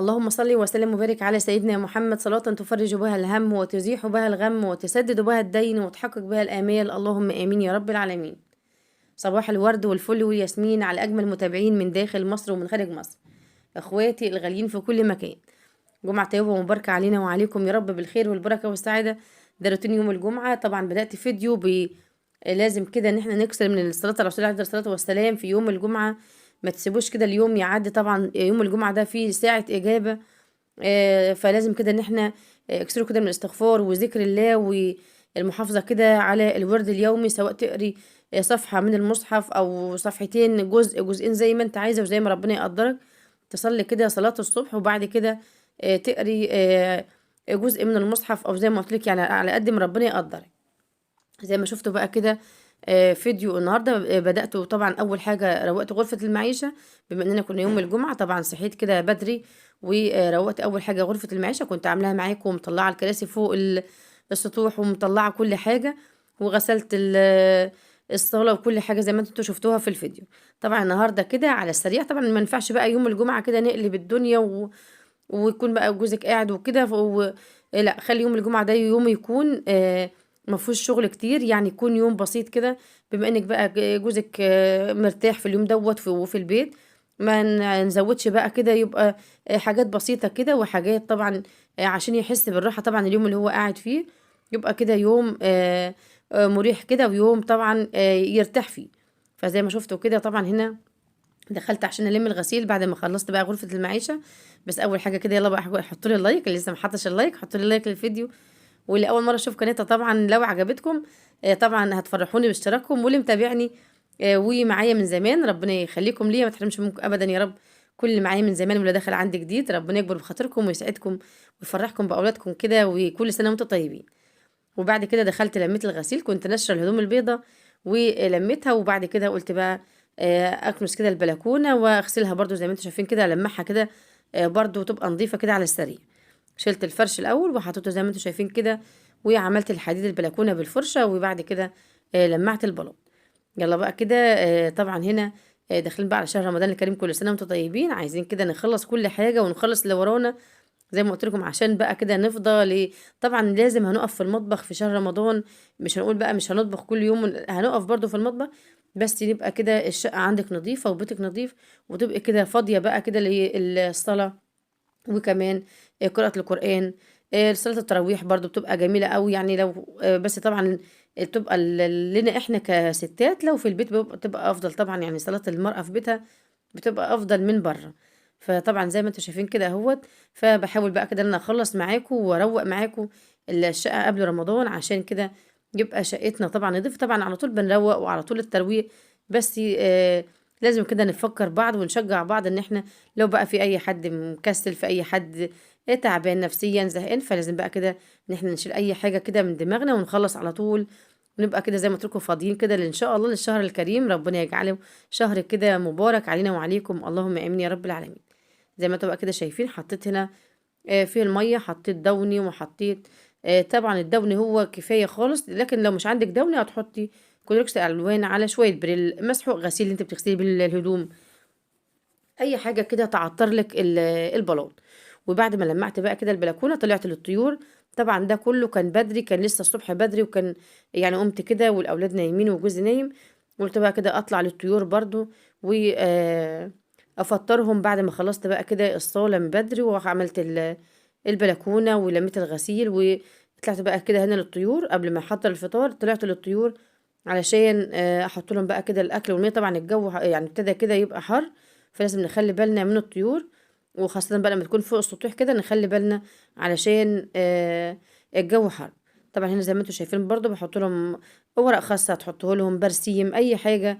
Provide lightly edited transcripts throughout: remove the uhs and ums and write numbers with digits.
اللهم صل وسلم وبارك على سيدنا محمد صلاة تفرج بها الهم وتزيح بها الغم وتسدد بها الدين وتحقق بها الآمال، اللهم آمين يا رب العالمين. صباح الورد والفل والياسمين على أجمل متابعين من داخل مصر ومن خارج مصر، إخواتي الغاليين في كل مكان. جمعة طيبة ومباركة علينا وعليكم يا رب بالخير والبركة والسعادة. ده روتين يوم الجمعة. طبعا بدأت فيديو لازم كده ان احنا نكسر من الصلاة على رسول الله عليه الصلاة والسلام في يوم الجمعة. ما تسيبوش كده اليوم يعدي، طبعا يوم الجمعة ده فيه ساعة إجابة. فلازم كده ان احنا اكسروا كده من الاستغفار وذكر الله والمحافظة كده على الورد اليومي، سواء تقري صفحة من المصحف او صفحتين، جزئين زي ما انت عايزة وزي ما ربنا يقدرك. تصلي كده صلاة الصبح وبعد كده تقري جزء من المصحف او زي ما قلت لك، يعني على قد ما ربنا يقدرك. زي ما شفتوا بقى كده فيديو النهارده بدأت. طبعا اول حاجه روقت غرفه المعيشه، بما اننا كنا يوم الجمعه طبعا صحيت كده بدري وروقت اول حاجه غرفه المعيشه. كنت عاملاها معاكم ومطلعه الكراسي فوق السطوح ومطلعه كل حاجه، وغسلت الصاله وكل حاجه زي ما انتوا شفتوها في الفيديو. طبعا النهارده كده على السريع، طبعا ما ينفعش بقى يوم الجمعه كده نقلب الدنيا ويكون بقى جوزك قاعد وكده لا، خلي يوم الجمعة ده يوم يكون ما فيهوش شغل كتير، يعني يكون يوم بسيط كده. بما انك بقى جوزك مرتاح في اليوم دوت وفي البيت، ما نزودش بقى كده، يبقى حاجات بسيطة كده وحاجات طبعا عشان يحس بالراحة. طبعا اليوم اللي هو قاعد فيه يبقى كده يوم مريح كده، ويوم طبعا يرتاح فيه. فزي ما شفتوا كده طبعا هنا دخلت عشان الم الغسيل بعد ما خلصت بقى غرفة المعيشة. بس اول حاجة كده يلا بقى حطوا لي اللايك، اللي لسه ما حطش اللايك حطوا لي اللايك للفيديو، واللي اول مرة اشوف قناتها طبعا لو عجبتكم طبعا هتفرحوني باشتراككم، واللي متابعني ومعايا من زمان ربنا يخليكم ليا ما تحرمش منكم ابدا يا رب. كل اللي معايا من زمان واللي دخل عندي جديد ربنا يكبر بخاطركم ويسعدكم ويفرحكم باولادكم كده، وكل سنة وانتم طيبين. وبعد كده دخلت لميت الغسيل، كنت نشر الهدوم البيضة ولميتها، وبعد كده قلت بقى اكنس كده البلكونه واغسلها برضو زي ما انتم شايفين كده، المعها كده برضو تبقى نظيفه كده على السريع. شلت الفرش الاول وحطيته زي ما انتم شايفين كده، وعملت الحديد البلكونه بالفرشه، وبعد كده لمعت البلاط. يلا بقى كده طبعا هنا داخلين بقى على شهر رمضان الكريم، كل سنه وانتم طيبين. عايزين كده نخلص كل حاجه ونخلص اللي ورانا زي ما قلت لكم، عشان بقى كده نفضى طبعا لازم هنقف في المطبخ في شهر رمضان. مش هنقول بقى مش هنطبخ كل يوم، هنقف برضو في المطبخ، بس يبقى كده الشقة عندك نظيفة وبيتك نظيف، وتبقى كده فاضية بقى كده للصلاة، وكمان قراءة القرآن. صلاة التراويح برضو بتبقى جميلة قوي، يعني لو بس طبعا بتبقى لنا احنا كستات، لو في البيت بتبقى افضل طبعا، يعني صلاة المرأة في بيتها بتبقى افضل من بره. فطبعا زي ما انتم شايفين كده اهوت، فبحاول بقى كده ان انا اخلص معاكم واروق معاكم الشقة قبل رمضان، عشان كده يبقى شقتنا طبعا نضيف. طبعا على طول بنروق وعلى طول الترويق، بس لازم كده نفكر بعض ونشجع بعض، ان احنا لو بقى في اي حد مكسل، في اي حد تعبان نفسيا زهقان، فلازم بقى كده ان احنا نشيل اي حاجة كده من دماغنا ونخلص على طول، ونبقى كده زي ما قلت لكم فاضيين كده ان شاء الله للشهر الكريم. ربنا يجعله شهر كده مبارك علينا وعليكم، اللهم امين يا رب العالمين. زي ما انتوا بقى كده شايفين حطيت هنا في الميه، حطيت دوني وحطيت طبعا الدوني هو كفايه خالص، لكن لو مش عندك دوني هتحطي كلوركس الوان على شويه بريل مسحوق غسيل اللي انت بتغسلي بيه الهدوم، اي حاجه كده تعطر لك البلاط. وبعد ما لمعت بقى كده البلكونه طلعت للطيور. طبعا ده كله كان بدري، كان لسه الصبح بدري، وكان يعني قمت كده والاولاد نايمين وجوزي نايم، قلت بقى كده اطلع للطيور برضو و افطرهم. بعد ما خلصت بقى كده الصاله من بدري وعملت البلكونه ولميت الغسيل، وطلعت بقى كده هنا للطيور. قبل ما احضر الفطار طلعت للطيور علشان احط لهم بقى كده الاكل والميه. طبعا الجو يعني ابتدى كده يبقى حر، فلازم نخلي بالنا من الطيور، وخاصة بقى لما تكون فوق السطوح كده نخلي بالنا علشان الجو حر. طبعا هنا زي ما انتم شايفين برضو بحط لهم ورق خاصة، تحطه لهم برسيم، اي حاجة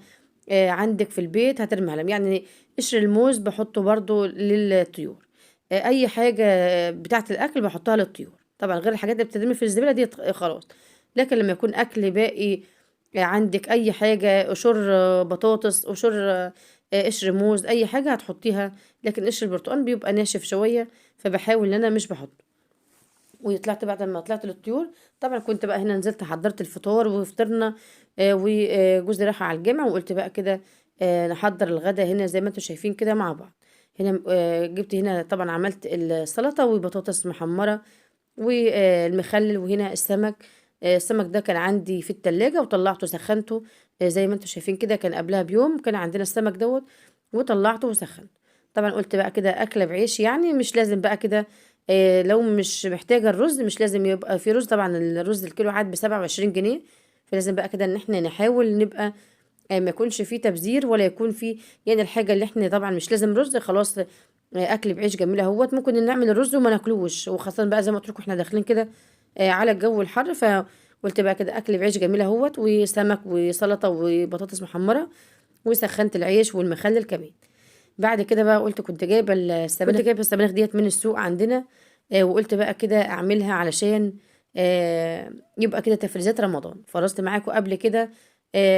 عندك في البيت هترميها لهم، يعني قشر الموز بحطه برضو للطيور. اي حاجة بتاعة الاكل بحطها للطيور، طبعا غير الحاجات اللي بتترمي في الزبالة دي خلاص. لكن لما يكون اكل باقي عندك اي حاجة، قشور بطاطس، قشور قشر موز، اي حاجة هتحطيها، لكن قشر البرتقال بيبقى ناشف شوية، فبحاول ان انا مش بحطه. وطلعت بعد ما طلعت للطيور طبعا كنت بقى هنا نزلت حضرت الفطار وفطرنا، وجوزي راح على الجامع، وقلت بقى كده نحضر الغدا هنا زي ما انتم شايفين كده مع بعض. هنا جبت هنا طبعا عملت السلطة وبطاطس محمرة والمخلل، وهنا السمك. السمك ده كان عندي في التلاجة وطلعته سخنته. زي ما انتوا شايفين كده، كان قبلها بيوم كان عندنا السمك دوت وطلعته وسخنته. طبعا قلت بقى كده أكلة بعيش، يعني مش لازم بقى كده. لو مش محتاجة الرز مش لازم يبقى في رز، طبعا الرز الكيلو عاد ب27 جنيه. فلازم بقى كده ان احنا نحاول نبقى ما يكونش فيه تبذير ولا يكون فيه، يعني الحاجة اللي احنا طبعا مش لازم رز خلاص. اكل بعيش جميل اهوت. ممكن نعمل الرز وما ناكلوش، وخاصة بقى زي ما قلت لكم احنا داخلين كده على الجو الحر. فقلت بقى كده اكل بعيش جميل اهوت، وسمك وسلطة وبطاطس محمرة، وسخنت العيش والمخلل كمان. بعد كده بقى قلت كنت جايبه السبانخ ديت من السوق عندنا. وقلت بقى كده اعملها علشان يبقى كده تفريزات رمضان. فرزت معاكم قبل كده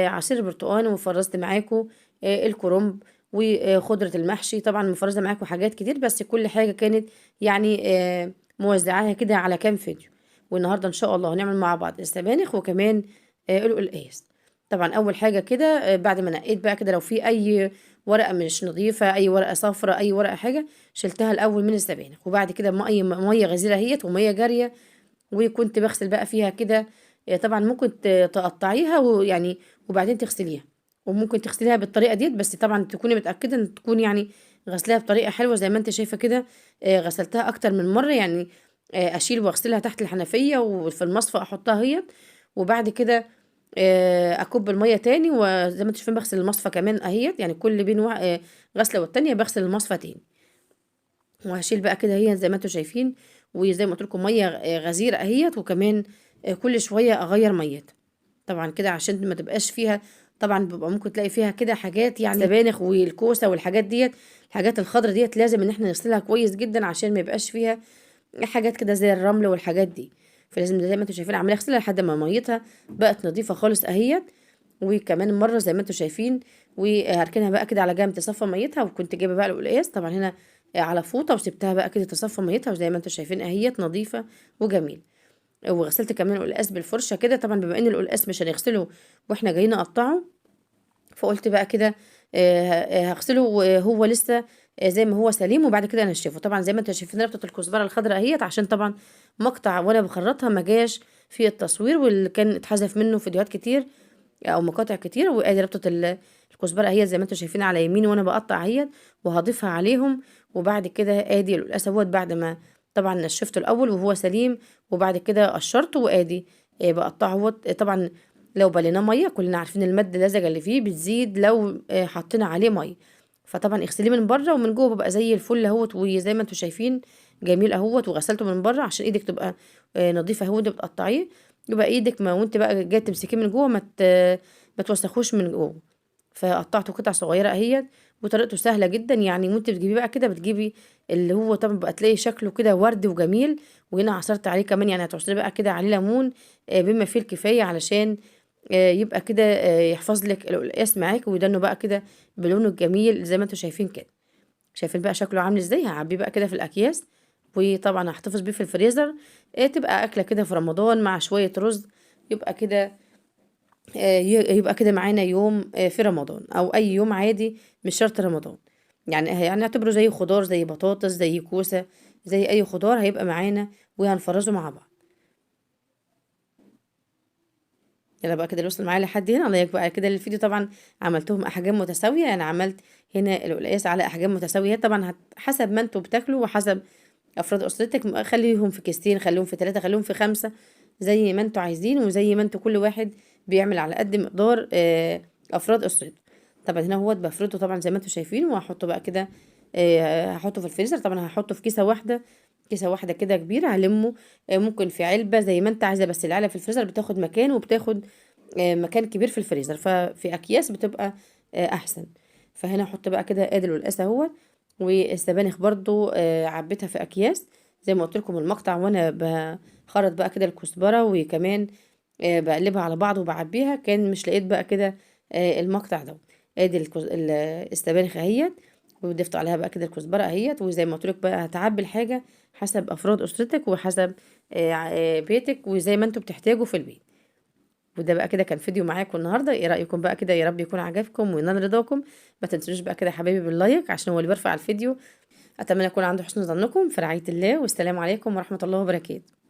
عصير برتقان، وفرزت معاكم الكرنب وخضرة المحشي. طبعا مفرزة معاكم حاجات كتير، بس كل حاجة كانت يعني موزعاها كده على كام فيديو. والنهارده ان شاء الله هنعمل مع بعض السبانخ وكمان القلقاس. طبعا اول حاجة كده بعد ما نقيت بقى كده لو في اي ورقة مش نظيفة، اي ورقة صفراء، اي ورقة حاجة، شلتها الاول من السبانخ. وبعد كده مية غزيرة اهيت ومية جارية، وكنت بغسل بقى فيها كده. طبعا ممكن تقطعيها ويعني وبعدين تغسليها، وممكن تغسليها بالطريقه ديت، بس طبعا تكوني متاكده ان تكون يعني غسلها بطريقه حلوه زي ما انت شايفه كده. غسلتها اكتر من مره يعني. اشيل واغسلها تحت الحنفيه وفي المصفى احطها هي. وبعد كده اكب الميه تاني، وزي ما انتوا شايفين بغسل المصفى كمان اهيت، يعني كل بين غسله والتانيه بغسل المصفى تاني. وهشيل بقى كده هي زي ما انتوا شايفين. وزي ما قلت لكم ميه غزيره اهيت، وكمان كل شويه اغير ميتها. طبعا كده عشان ما تبقاش فيها، طبعا بيبقى ممكن تلاقي فيها كده حاجات، يعني سبانخ والكوسه والحاجات ديت، الحاجات الخضرا ديت لازم ان احنا نغسلها كويس جدا عشان ما يبقاش فيها حاجات كده زي الرمل والحاجات دي. فلازم زي ما انتوا شايفين عماله اغسلها لحد ما ميتها بقت نظيفه خالص اهيت. وكمان مره زي ما انتوا شايفين، وهركنها بقى كده على جنب تصفى ميتها. وكنت جايبه بقى القلقاس طبعا هنا على فوطه، وسبتها بقى كده تصفى ميتها، وزي ما انتوا شايفين اهيت نظيفه وجميل. وغسلت كمان القلقاس بالفرشه كده. طبعا بما ان القلقاس مش هنغسله واحنا جايين نقطعه، فقلت بقى كده هغسله وهو لسه زي ما هو سليم، وبعد كده انشفه. طبعا زي ما انتوا شايفين ربطه الكزبره الخضراء اهيت، عشان طبعا مقطع وانا بخرطها ما جاش في التصوير، واللي كان اتحذف منه فيديوهات كتير او مقاطع كتير. وادي ربطه الكزبره اهيت زي ما انتوا شايفين على يميني وانا بقطع اهيت، وهضيفها عليهم. وبعد كده ادي القلقاس اهوت بعد ما طبعا نشفته الاول وهو سليم، وبعد كده قشرته. وادي بقطعه اهوت. طبعا لو بليناه ميه كلنا عارفين الماده اللزجه اللي فيه بتزيد لو حطينا عليه ميه. فطبعا اغسليه من بره ومن جوه بيبقى زي الفل اهوت. وزي ما انتوا شايفين جميل اهوت. وغسلته من بره عشان ايدك تبقى نظيفه اهوت بتقطعيه. يبقى ايدك ما وانت بقى جاي تمسكيه من جوه ما توسخوش من جوه. فقطعته قطع صغيره اهيت. وطريقته سهله جدا يعني. وانت بتجيبيه بقى كده بتجيبي اللي هو طبعا بقى تلاقي شكله كده وردي وجميل. وهنا عصرت عليه كمان، يعني هتعصري بقى كده عليه ليمون بما فيه الكفايه، علشان يبقى كده يحفظ لك القلقاس معاك ويدنه بقى كده بلونه الجميل زي ما انتوا شايفين كده. شايفين بقى شكله عامل ازاي. هعبيه بقى كده في الاكياس، وطبعا هحتفظ بيه في الفريزر. تبقى اكله كده في رمضان مع شويه رز. يبقى كده يبقى كده معانا يوم في رمضان، او اي يوم عادي مش شرط رمضان. يعني نعتبره زي خضار، زي بطاطس، زي كوسه، زي اي خضار هيبقى معانا وهنفرزه مع بعض. يلا بقى كده وصل معايا لحد هنا. الله يكبر كده الفيديو. طبعا عملتهم احجام متساويه، انا عملت هنا القلقاس على احجام متساويه. طبعا حسب ما انتوا بتاكلوا وحسب افراد اسرتك، خليهم في كيستين، خليهم في 3، خليهم في 5، زي ما انتوا عايزين. وزي ما انتوا كل واحد بيعمل على قد مقدار افراد اسرته. طبعا هنا هو بفرده طبعا زي ما انتوا شايفين، وهحطه بقى كده هحطه في الفريزر. طبعا هحطه في كيسه واحده، كيسه واحده كده كبيره هلمه. ممكن في علبه زي ما انت عايزه، بس العلب في الفريزر بتاخد مكان وبتاخد مكان كبير في الفريزر. ففي اكياس بتبقى احسن. فهنا احط بقى كده ادي القلقاس اهوت. والسبانخ برضو عبيتها في اكياس زي ما قلت لكم المقطع، وانا بخرط بقى كده الكزبره، وكمان بقلبها على بعض وبعبيها. كان مش لقيت بقى كده المقطع ده. ادي السبانخ اهيت، وضفت عليها بقى كده الكزبره اهيت. وزي ما قلت لك بقى هتعبي الحاجه حسب افراد اسرتك وحسب بيتك وزي ما انتوا بتحتاجوا في البيت. وده بقى كده كان فيديو معاكم النهارده، ايه رايكم بقى كده؟ يا رب يكون عجبكم وينال رضاكم. ما تنسوش بقى كده يا حبايبي باللايك عشان هو اللي بيرفع الفيديو. اتمنى يكون عنده حسن ظنكم في رعايه الله، والسلام عليكم ورحمه الله وبركاته.